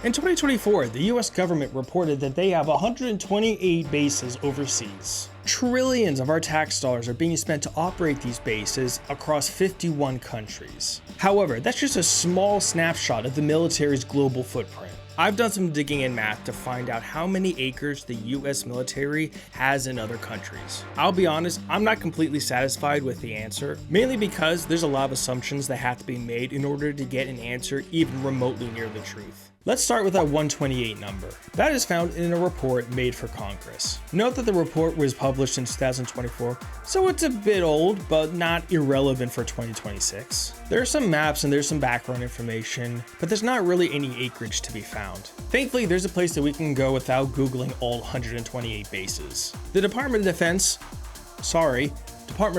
In 2024, the US government reported that they have 128 bases overseas. Trillions of our tax dollars are being spent to operate these bases across 51 countries. However, that's just a small snapshot of the military's global footprint. I've done some digging in math to find out how many acres the US military has in other countries. I'll be honest, I'm not completely satisfied with the answer, mainly because there's a lot of assumptions that have to be made in order to get an answer even remotely near the truth. Let's start with that 128 number. That is found in a report made for Congress. Note that the report was published in 2024, so it's a bit old, but not irrelevant for 2026. There are some maps and there's some background information, but there's not really any acreage to be found. Thankfully, there's a place that we can go without Googling all 128 bases. The Department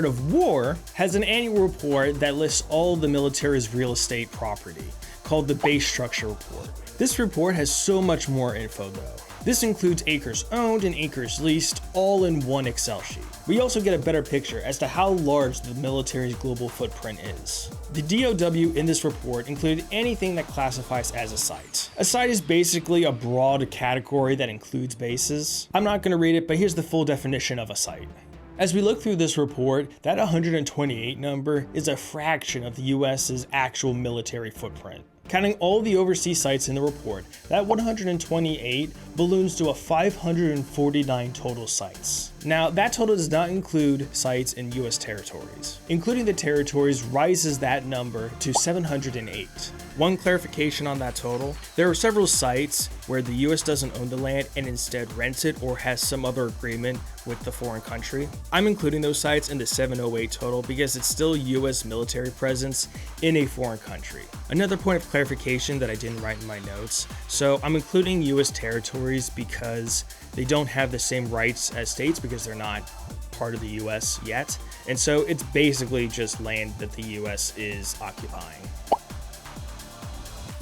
of War has an annual report that lists all of the military's real estate property, called the Base Structure Report. This report has so much more info though. This includes acres owned and acres leased, all in one Excel sheet. We also get a better picture as to how large the military's global footprint is. The DOW in this report included anything that classifies as a site. A site is basically a broad category that includes bases. I'm not going to read it, but here's the full definition of a site. As we look through this report, that 128 number is a fraction of the US's actual military footprint. Counting all the overseas sites in the report, that 128 balloons to 549 total sites. Now, that total does not include sites in US territories. Including the territories rises that number to 708. One clarification on that total, there are several sites where the US doesn't own the land and instead rents it or has some other agreement with the foreign country. I'm including those sites in the 708 total because it's still US military presence in a foreign country. Another point of clarification that I didn't write in my notes, so I'm including US territories because they don't have the same rights as states because they're not part of the US yet, and so it's basically just land that the US is occupying.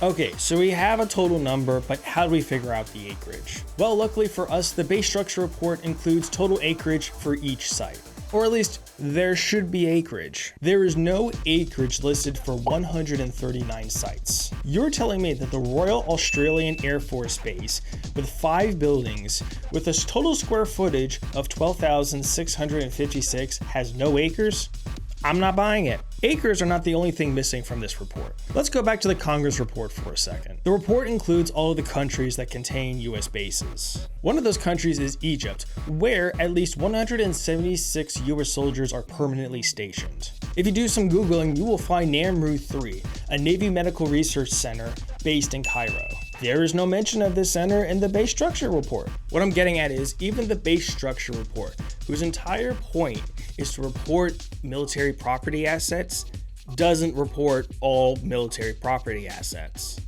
Okay, so we have a total number, but how do we figure out the acreage? Well, luckily for us, the base structure report includes total acreage for each site. Or at least, there should be acreage. There is no acreage listed for 139 sites. You're telling me that the Royal Australian Air Force Base, with 5 buildings, with a total square footage of 12,656 has no acres? I'm not buying it. Acres are not the only thing missing from this report. Let's go back to the Congress report for a second. The report includes all of the countries that contain US bases. One of those countries is Egypt, where at least 176 US soldiers are permanently stationed. If you do some Googling, you will find Namru 3, a Navy medical research center based in Cairo. There is no mention of this center in the base structure report. What I'm getting at is even the base structure report, whose entire point is to report military property assets, doesn't report all military property assets.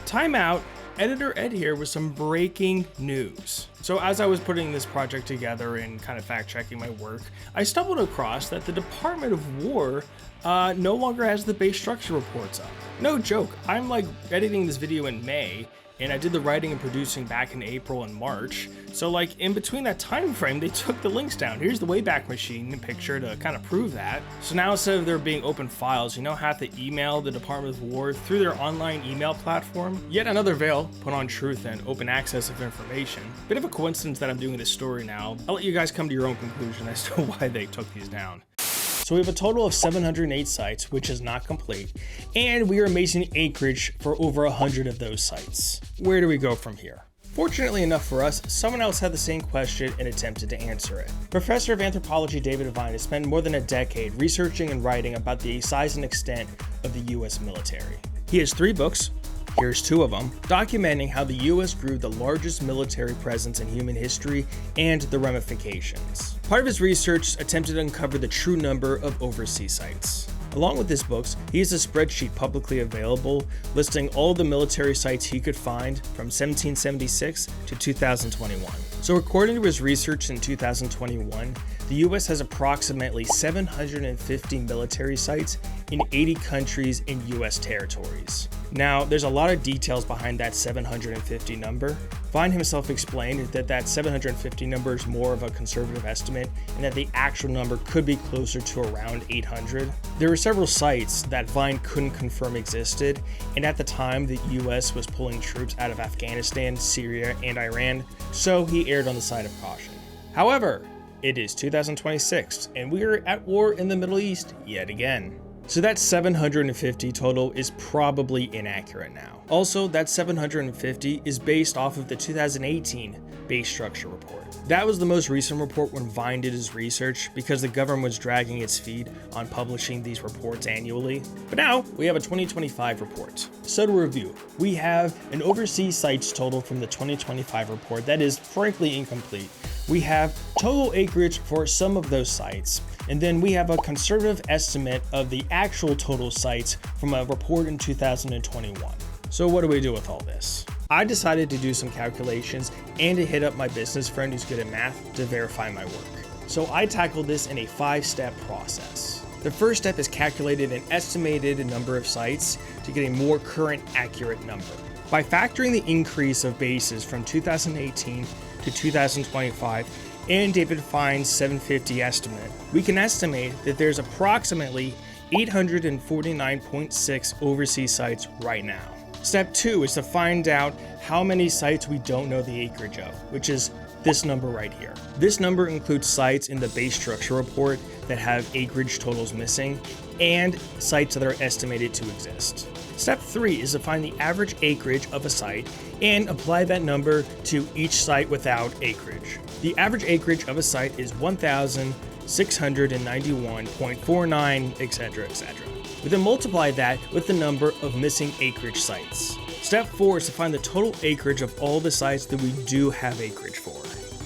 Time out. Editor Ed here with some breaking news. So as I was putting this project together and kind of fact checking my work, I stumbled across that the Department of War no longer has the base structure reports up. No joke, I'm like editing this video in May, and I did the writing and producing back in April and March. So like in between that time frame, they took the links down. Here's the Wayback Machine picture to kind of prove that. So now instead of there being open files, you now have to email the Department of War through their online email platform. Yet another veil put on truth and open access of information. Bit of a coincidence that I'm doing this story now. I'll let you guys come to your own conclusion as to why they took these down. So we have a total of 708 sites, which is not complete, and we are amazing acreage for over 100 of those sites. Where do we go from here? Fortunately enough for us, someone else had the same question and attempted to answer it. Professor of Anthropology David Devine has spent more than a decade researching and writing about the size and extent of the US military. He has 3 books, here's 2 of them, documenting how the US grew the largest military presence in human history and the ramifications. Part of his research attempted to uncover the true number of overseas sites. Along with his books, he has a spreadsheet publicly available listing all the military sites he could find from 1776 to 2021. So according to his research in 2021, the US has approximately 750 military sites in 80 countries and US territories. Now, there's a lot of details behind that 750 number. Vine himself explained that 750 number is more of a conservative estimate and that the actual number could be closer to around 800. There were several sites that Vine couldn't confirm existed, and at the time the US was pulling troops out of Afghanistan, Syria, and Iran, so he erred on the side of caution. However, it is 2026, and we are at war in the Middle East yet again. So that 750 total is probably inaccurate now. Also, that 750 is based off of the 2018 base structure report. That was the most recent report when Vine did his research because the government was dragging its feet on publishing these reports annually. But now we have a 2025 report. So to review, we have an overseas sites total from the 2025 report that is frankly incomplete. We have total acreage for some of those sites, and then we have a conservative estimate of the actual total sites from a report in 2021. So what do we do with all this? I decided to do some calculations and to hit up my business friend who's good at math to verify my work. So I tackled this in a 5-step process. The first step is calculating an estimated number of sites to get a more current, accurate number. By factoring the increase of bases from 2018 to 2025 and David Fine's 750 estimate, we can estimate that there's approximately 849.6 overseas sites right now. Step 2 is to find out how many sites we don't know the acreage of, which is this number right here. This number includes sites in the base structure report that have acreage totals missing and sites that are estimated to exist. Step 3 is to find the average acreage of a site and apply that number to each site without acreage. The average acreage of a site is 1,691.49, etc., etc. We then multiply that with the number of missing acreage sites. Step 4 is to find the total acreage of all the sites that we do have acreage for.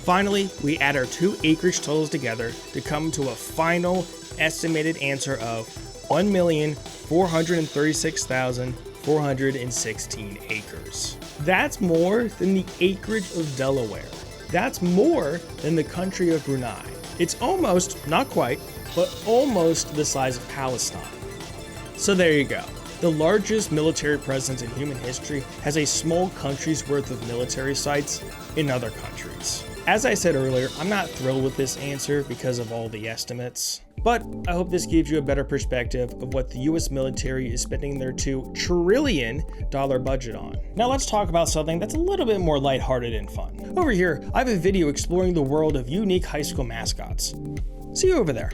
Finally, we add our two acreage totals together to come to a final estimated answer of 1,436,416 acres. That's more than the acreage of Delaware. That's more than the country of Brunei. It's almost, not quite, but almost the size of Palestine. So there you go. The largest military presence in human history has a small country's worth of military sites in other countries. As I said earlier, I'm not thrilled with this answer because of all the estimates, but I hope this gives you a better perspective of what the US military is spending their $2 trillion budget on. Now let's talk about something that's a little bit more lighthearted and fun. Over here, I have a video exploring the world of unique high school mascots. See you over there.